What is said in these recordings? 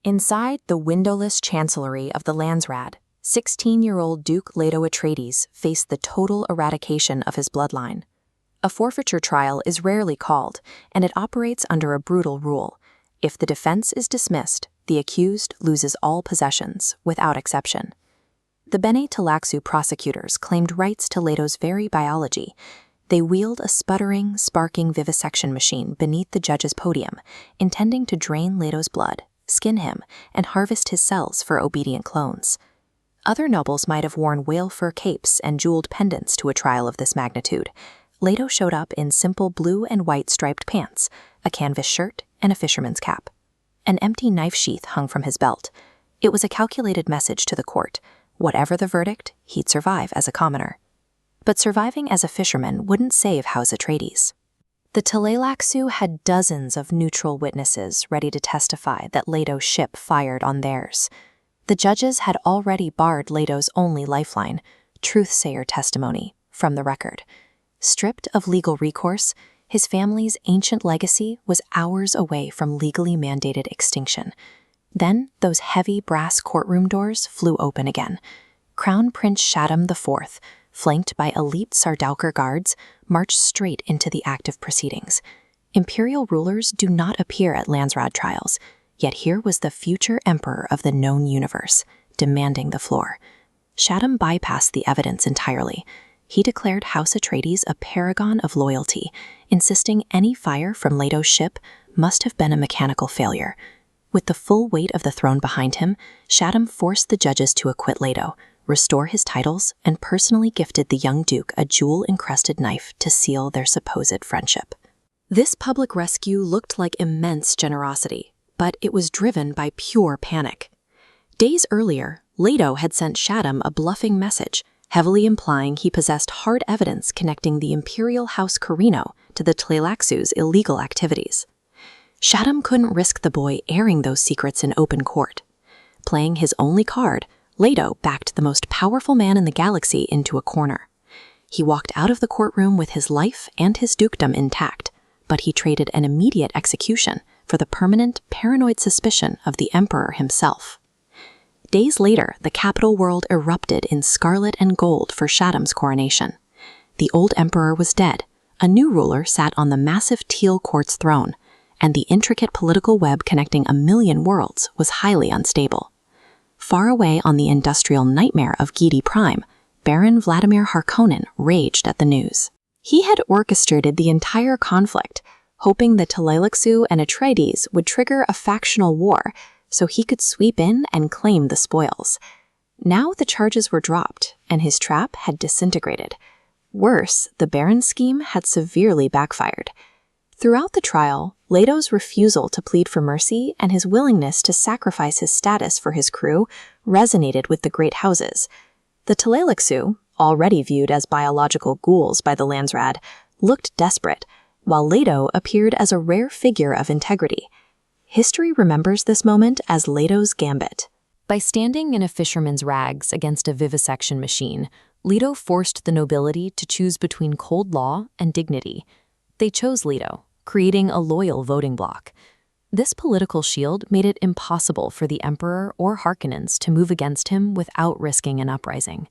Inside the windowless chancellery of the Landsraad, 16-year-old Duke Leto Atreides faced the total eradication of his bloodline. A forfeiture trial is rarely called, and it operates under a brutal rule. If the defense is dismissed, the accused loses all possessions, without exception. The Bene Tleilaxu prosecutors claimed rights to Leto's very biology. They wheeled a sputtering, sparking vivisection machine beneath the judge's podium, intending to drain Leto's blood, skin him, and harvest his cells for obedient clones. Other nobles might have worn whale fur capes and jeweled pendants to a trial of this magnitude. Leto showed up in simple blue and white striped pants, a canvas shirt, and a fisherman's cap. An empty knife sheath hung from his belt. It was a calculated message to the court. Whatever the verdict, he'd survive as a commoner. But surviving as a fisherman wouldn't save House Atreides. The Tleilaxu had dozens of neutral witnesses ready to testify that Leto's ship fired on theirs. The judges had already barred Leto's only lifeline, truth-sayer testimony, from the record. Stripped of legal recourse, his family's ancient legacy was hours away from legally mandated extinction. Then those heavy brass courtroom doors flew open again. Crown Prince Shaddam IV, flanked by elite Sardaukar guards, marched straight into the active proceedings. Imperial rulers do not appear at Landsraad trials, yet here was the future emperor of the known universe, demanding the floor. Shaddam bypassed the evidence entirely. He declared House Atreides a paragon of loyalty, insisting any fire from Leto's ship must have been a mechanical failure. With the full weight of the throne behind him, Shaddam forced the judges to acquit Leto, restore his titles, and personally gifted the young duke a jewel-encrusted knife to seal their supposed friendship. This public rescue looked like immense generosity, but it was driven by pure panic. Days earlier, Leto had sent Shaddam a bluffing message, heavily implying he possessed hard evidence connecting the Imperial House Carino to the Tleilaxu's illegal activities. Shaddam couldn't risk the boy airing those secrets in open court. Playing his only card, Leto backed the most powerful man in the galaxy into a corner. He walked out of the courtroom with his life and his dukedom intact, but he traded an immediate execution for the permanent, paranoid suspicion of the Emperor himself. Days later, the capital world erupted in scarlet and gold for Shaddam's coronation. The old Emperor was dead, a new ruler sat on the massive teal quartz throne, and the intricate political web connecting a million worlds was highly unstable. Far away on the industrial nightmare of Giedi Prime, Baron Vladimir Harkonnen raged at the news. He had orchestrated the entire conflict, hoping the Tleilaxu and Atreides would trigger a factional war so he could sweep in and claim the spoils. Now the charges were dropped, and his trap had disintegrated. Worse, the Baron's scheme had severely backfired. Throughout the trial, Leto's refusal to plead for mercy and his willingness to sacrifice his status for his crew resonated with the great houses. The Tleilaxu, already viewed as biological ghouls by the Landsraad, looked desperate, while Leto appeared as a rare figure of integrity. History remembers this moment as Leto's Gambit. By standing in a fisherman's rags against a vivisection machine, Leto forced the nobility to choose between cold law and dignity. They chose Leto, creating a loyal voting bloc. This political shield made it impossible for the Emperor or Harkonnens to move against him without risking an uprising.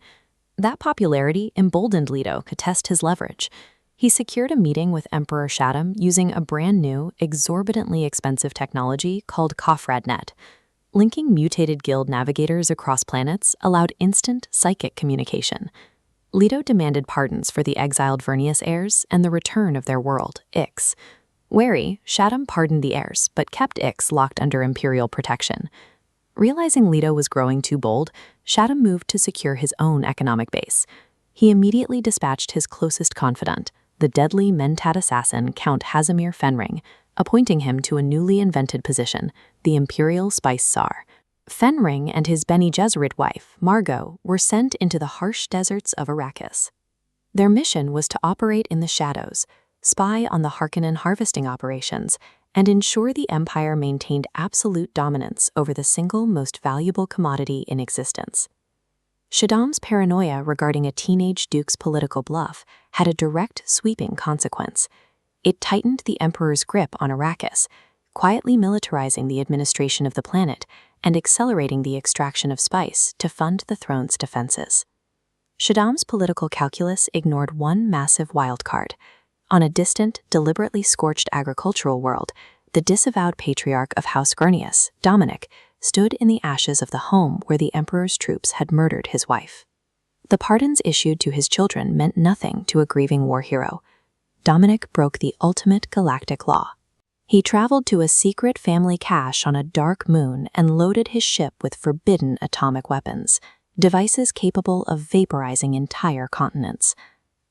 That popularity emboldened Leto to test his leverage. He secured a meeting with Emperor Shaddam using a brand new, exorbitantly expensive technology called Kofradnet. Linking mutated guild navigators across planets allowed instant psychic communication. Leto demanded pardons for the exiled Vernius heirs and the return of their world, Ix. Wary, Shaddam pardoned the heirs, but kept Ix locked under Imperial protection. Realizing Leto was growing too bold, Shaddam moved to secure his own economic base. He immediately dispatched his closest confidant, the deadly Mentat assassin Count Hazimir Fenring, appointing him to a newly invented position, the Imperial Spice Tsar. Fenring and his Bene Gesserit wife, Margot, were sent into the harsh deserts of Arrakis. Their mission was to operate in the shadows, spy on the Harkonnen harvesting operations, and ensure the Empire maintained absolute dominance over the single most valuable commodity in existence. Shaddam's paranoia regarding a teenage duke's political bluff had a direct, sweeping consequence. It tightened the Emperor's grip on Arrakis, quietly militarizing the administration of the planet and accelerating the extraction of spice to fund the throne's defenses. Shaddam's political calculus ignored one massive wildcard. On a distant, deliberately scorched agricultural world, the disavowed patriarch of House Gurnius, Dominic, stood in the ashes of the home where the emperor's troops had murdered his wife. The pardons issued to his children meant nothing to a grieving war hero. Dominic broke the ultimate galactic law. He traveled to a secret family cache on a dark moon and loaded his ship with forbidden atomic weapons, devices capable of vaporizing entire continents.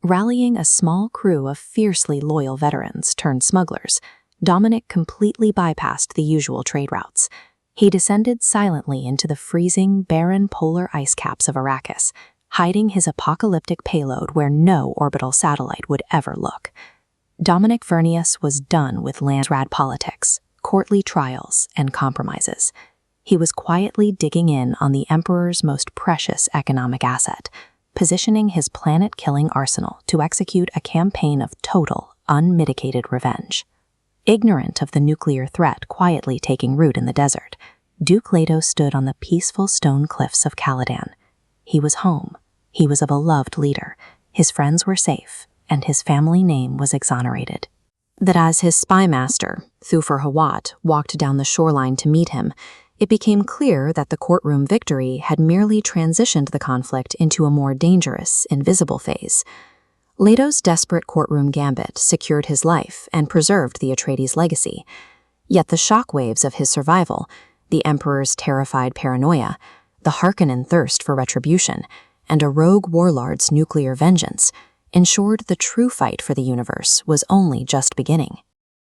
Rallying a small crew of fiercely loyal veterans turned smugglers, Dominic completely bypassed the usual trade routes. He descended silently into the freezing, barren polar ice caps of Arrakis, hiding his apocalyptic payload where no orbital satellite would ever look. Dominic Vernius was done with Landsrad politics, courtly trials, and compromises. He was quietly digging in on the Emperor's most precious economic asset, positioning his planet-killing arsenal to execute a campaign of total, unmitigated revenge. Ignorant of the nuclear threat quietly taking root in the desert, Duke Leto stood on the peaceful stone cliffs of Caladan. He was home. He was a beloved leader. His friends were safe, and his family name was exonerated. That as his spy master, Thufir Hawat, walked down the shoreline to meet him, it became clear that the courtroom victory had merely transitioned the conflict into a more dangerous, invisible phase. Leto's desperate courtroom gambit secured his life and preserved the Atreides legacy. Yet the shockwaves of his survival, the Emperor's terrified paranoia, the Harkonnen thirst for retribution, and a rogue warlord's nuclear vengeance ensured the true fight for the universe was only just beginning.